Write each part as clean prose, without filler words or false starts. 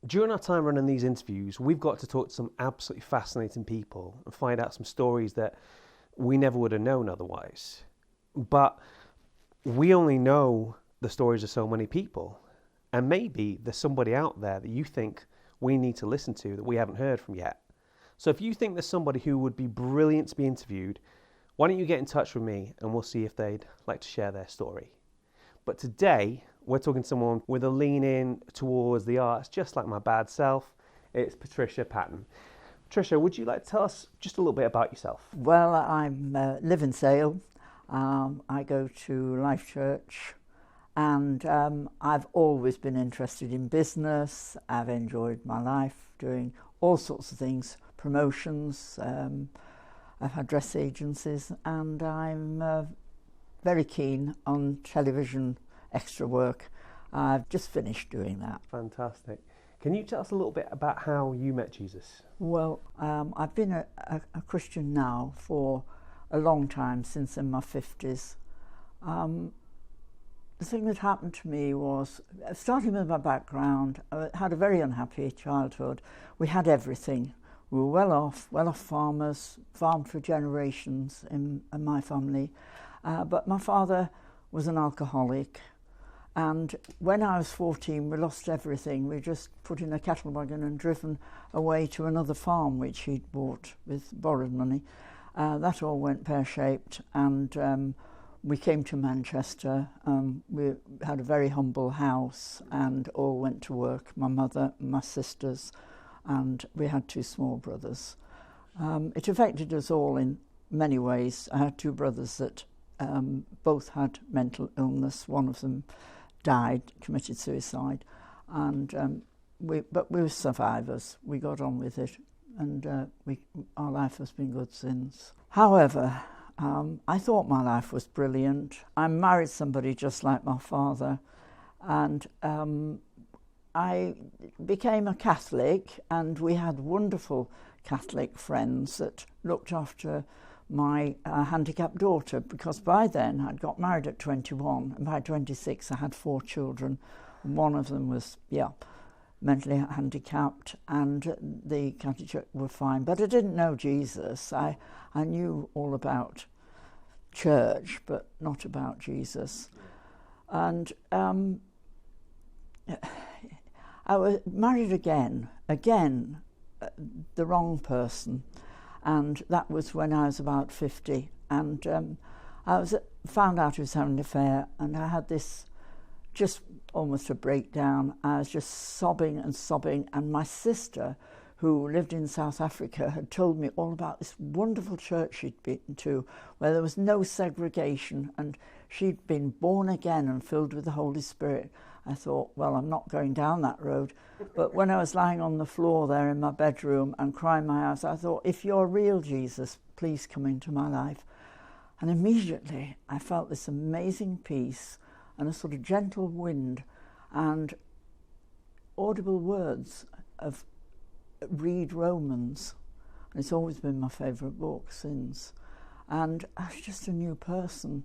During our time running these interviews, we've got to talk to some absolutely fascinating people and find out some stories that we never would have known otherwise. But we only know the stories of so many people. And maybe there's somebody out there that you think we need to listen to that we haven't heard from yet. So if you think there's somebody who would be brilliant to be interviewed, why don't you get in touch with me and we'll see if they'd like to share their story. But today, we're talking to someone with a lean in towards the arts, just like my bad self. It's Patricia Paton. Patricia, would you like to tell us just a little bit about yourself? Well, I live in Sale. I go to Life Church, and I've always been interested in business. I've enjoyed my life doing all sorts of things, promotions. I've had dress agencies, and I'm very keen on television extra work. I've just finished doing that. Fantastic. Can you tell us a little bit about how you met Jesus? Well, I've been a Christian now for a long time, since in my 50s. The thing that happened to me was, starting with my background, I had a very unhappy childhood. We had everything. We were well off farmers, farmed for generations in my family. But my father was an alcoholic, and when I was 14 we lost everything. We just put in a cattle wagon and driven away to another farm which he'd bought with borrowed money. That all went pear-shaped, and we came to Manchester. We had a very humble house and all went to work, my mother and my sisters, and we had 2 small brothers. It affected us all in many ways. I had 2 brothers that both had mental illness. One of them died, committed suicide, and we were survivors. We got on with it, and our life has been good since. However, I thought my life was brilliant. I married somebody just like my father, and I became a Catholic, and we had wonderful Catholic friends that looked after my handicapped daughter, because by then I'd got married at 21, and by 26 I had 4 children, and one of them was mentally handicapped, and the Catholic Church were fine, but I didn't know Jesus. I knew all about church but not about Jesus. And I was married again, the wrong person. And that was when I was about 50, and I found out he was having an affair, and I had this just almost a breakdown. I was just sobbing and sobbing, and my sister, who lived in South Africa, had told me all about this wonderful church she'd been to, where there was no segregation, and she'd been born again and filled with the Holy Spirit. I thought, well, I'm not going down that road. But when I was lying on the floor there in my bedroom and crying my eyes, I thought, if you're real, Jesus, please come into my life. And immediately I felt this amazing peace and a sort of gentle wind and audible words of read Romans. And it's always been my favourite book since. And I was just a new person,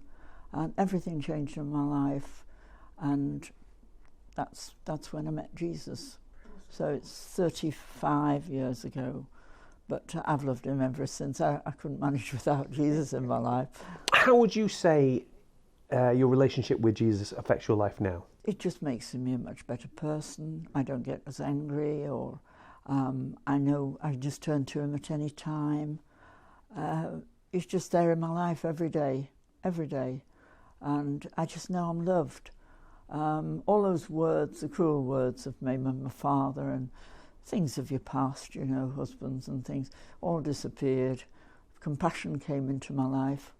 and everything changed in my life. And that's when I met Jesus. So it's 35 years ago, but I've loved him ever since. I couldn't manage without Jesus in my life. How would you say your relationship with Jesus affects your life now? It just makes me a much better person. I don't get as angry, or I know I just turn to him at any time. He's just there in my life every day, and I just know I'm loved. All those words, the cruel words of maybe my father and things of your past, husbands and things, all disappeared. Compassion came into my life.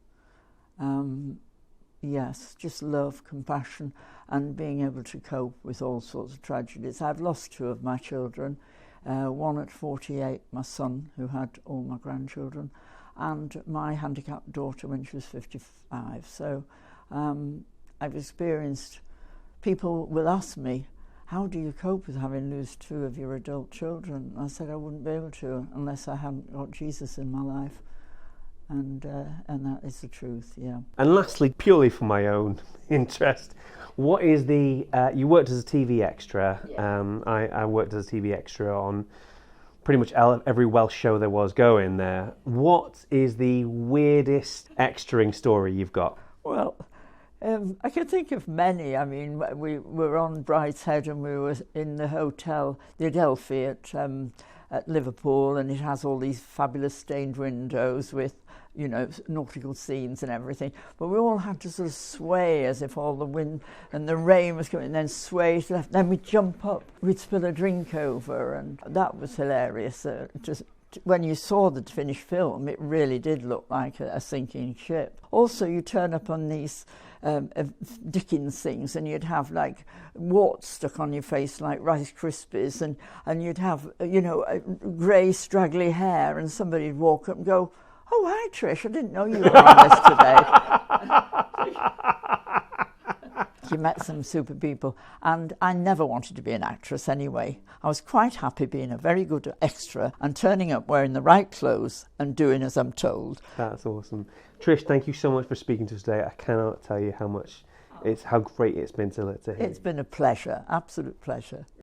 Yes, just love, compassion, and being able to cope with all sorts of tragedies. I've lost 2 of my children, one at 48, my son, who had all my grandchildren, and my handicapped daughter when she was 55. So I've experienced. People will ask me, how do you cope with having lost 2 of your adult children? I said I wouldn't be able to unless I hadn't got Jesus in my life. and that is the truth. Yeah. And lastly, purely for my own interest, what is the? You worked as a TV extra. Yeah. I worked as a TV extra on pretty much every Welsh show there was going there. What is the weirdest extraing story you've got? Well, I can think of many. I mean, we were on Brideshead and we were in the hotel, the Adelphi at Liverpool, and it has all these fabulous stained windows with, you know, nautical scenes and everything. But we all had to sort of sway as if all the wind and the rain was coming, and then sway to the left. Then we'd jump up, we'd spill a drink over, and that was hilarious. Just when you saw the finished film, it really did look like a sinking ship. Also, you turn up on these Dickens things, and you'd have like warts stuck on your face like Rice Krispies, and you'd have, you know, grey straggly hair, and somebody'd walk up and go, "Oh, hi Trish, I didn't know you were on this today." You met some super people, and I never wanted to be an actress anyway. I was quite happy being a very good extra and turning up wearing the right clothes and doing as I'm told. That's awesome. Trish, thank you so much for speaking to us today. I cannot tell you how great it's been to hear. It's been a pleasure, absolute pleasure.